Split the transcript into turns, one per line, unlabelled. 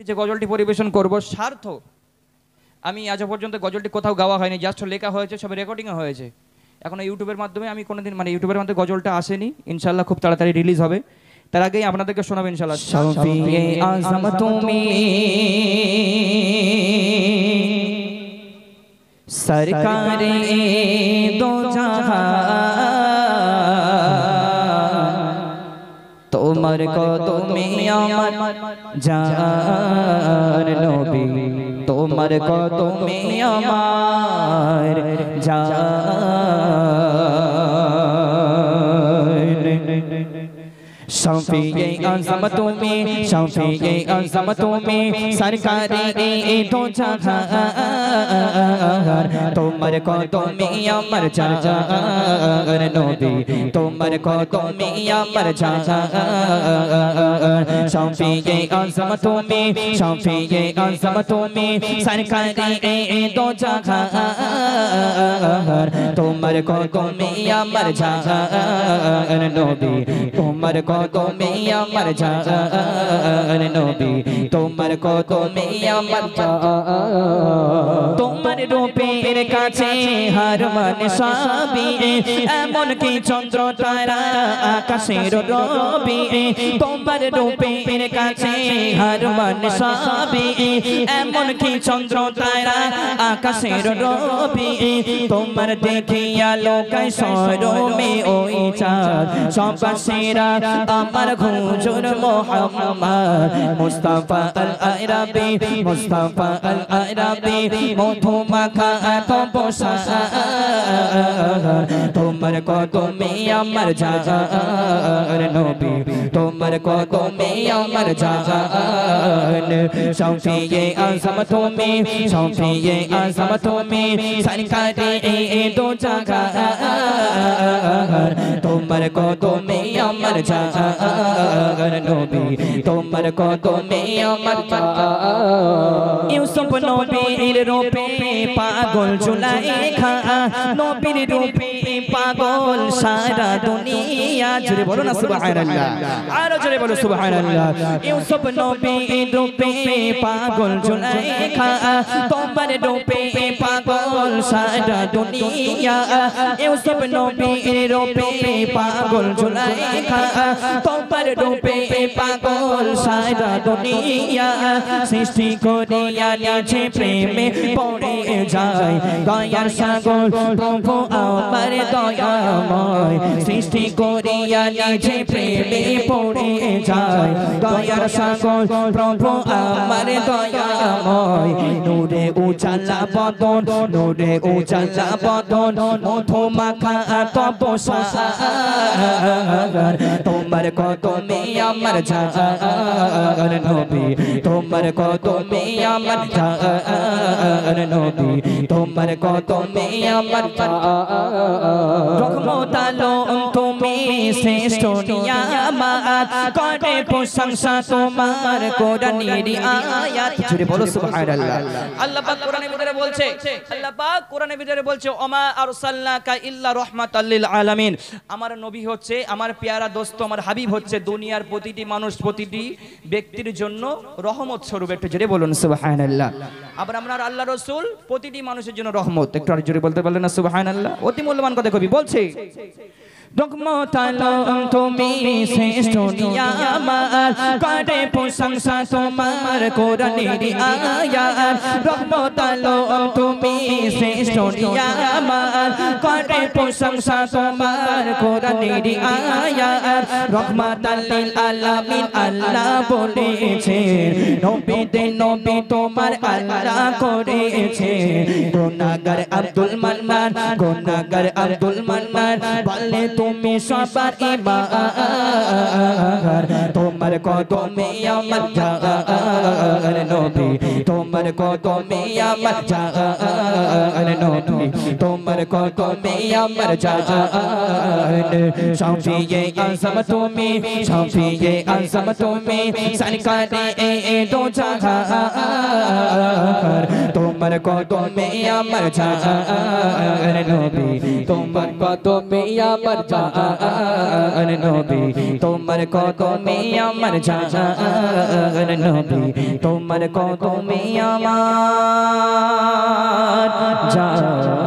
যে গজলটি পরিবেশন করব স্বার্থ আমি আজ পর্যন্ত গজলটি কোথাও গাওয়া হয়নি, জাস্ট লেখা হয়েছে, সব রেকর্ডিংও হয়েছে। এখন ইউটিউবের মাধ্যমে আমি কোনোদিন ইউটিউবের মাধ্যমে গজলটা আসেনি, ইনশাল্লাহ খুব তাড়াতাড়ি রিলিজ হবে। তার আগেই আপনাদেরকে শোনাবো ইনশাল্লাহ। শফিয়ে আজম তুমি সরকারে দো জাহান, তোমার কদমে আমার জান নবী, তোমার কদমে আমার জান। শফিয়ে আজম তুমি, শফিয়ে আজম তুমি সরকারে দো জাহান, তোমার কদমে আমার জান নবী, তোমার কদমে আমার জান। শফিয়ে আজম তুমি, শফিয়ে আজম তুমি সরকারে দো জাহান, তোমার কদমে আমার জান নবী, তোমার কদমে আমার জান নবী, তোমার কদমে আমার জান। তোমার রূপের কাছে হার মান সবই, এমন কি চন্দ্র তারা আকাশের রবি। তোমার রূপের কাছে হার মান সবই, এমন কি চন্দ্র তারা আকাশের রবি। তোমার দেখিয়া লোকায় শরমে ওই চাঁদ, সবার সেরা আমার হুজুর মুহাম্মদ মুস্তাফা আল আরাবি, মুস্তাফা আল আরাবি মধু মাখা তপসা। তোমার কদমে আমার জান নবী, তোমার কদমে আমার জান। শফিয়ে আজম তুমি, শফিয়ে আজম তুমি সরকারে দো জাহান, তোমার কদমে আমার জান নবী, তোমার কদমে আমার জান। ইউসুফ নবীর রূপে পাগল জুলাইখা, নবীর রূপে পাগল সারা দুনিয়া। জোরে বলো না সুবহানাল্লাহ, আরো জোরে বলো সুবহানাল্লাহ। ইউসুফ নবীর রূপে পাগল জুলাইখা, তোমার রূপে পাগল সারা দুনিয়া। ইউসুফ নবীর রূপে পাগল জুলাইখা, তোমার রূপে পাগল সারা দুনিয়া। সৃষ্টি করিয়া নিচে প্রেমে পড়ে যায়, দয়ার সাগর প্রভু আমার দয়াময়। সৃষ্টি করিয়া নিচে প্রেমে পড়ে যায়, দয়ার সাগর প্রভু আমার দয়াময়। নূরে উজালা বদন, নূরে উজালা বদন মধু মাখা তপসা। তোমার কদমে আমার জান নবী, তোমার কদমে আমার জান নবী, তোমার কদমে আমার জান। রহমত আলম তুমি শ্রেষ্ঠ নিয়ামত, করে প্রশংসা তোমার কোরআনের আয়াত। জোরে বলো সুবহানাল্লাহ। আল্লাহ পাক কোরআনের ভিতরে বলছে, আল্লাহ পাক কোরআনের ভিতরে বলছে ওমা আরসালনাকা ইল্লা রাহমাতাল লিল আলামিন। আমার নবী হচ্ছে, আমার পেয়ারা দোস্ত, আমার হাবিব হচ্ছে দুনিয়ার প্রতিটি মানুষ, প্রতিটি ব্যক্তির জন্য রহমত স্বরূপ। একটু জোরে বলুন সুবহানাল্লাহ। আবার আপনার আল্লাহ রাসূল প্রতিটি মানুষের জন্য রহমত। একটু আর জোরে বলতে পারলেন না সুবহানাল্লাহ। অতি মূল্যবান কথা কবি বলছে, রহমত আলম তুমি শ্রেষ্ঠ নিয়ামত, করে প্রশংসা তোমার কোরআনের আয়াত। রহমত আলম তুমি শ্রেষ্ঠ নিয়ামত, করে প্রশংসা তোমার কোরআনের আয়াত। রহমাতাল লিল আলামিন আল্লাহ বলেছে, নবীতে নবী তোমার আল্লাহ করেছে। গুনাহগার আব্দুল মান্নান, গুনাহগার আব্দুল মান্নান বলে তুমি সবার ইমাম। তোমার কদমে আমার জান নবী, তোমার কদমে আমার জান নবী, তোমার কদমে আমার জান। শফিয়ে আজম তুমি, শফিয়ে আজম তুমি সরকারে দো জাহান, তোমার তোমার কদমে আমার জান নবী তোমার কদমে আমার জান নবী তোমার কদমে আমার জান নবী তোমার কদমে আমার জান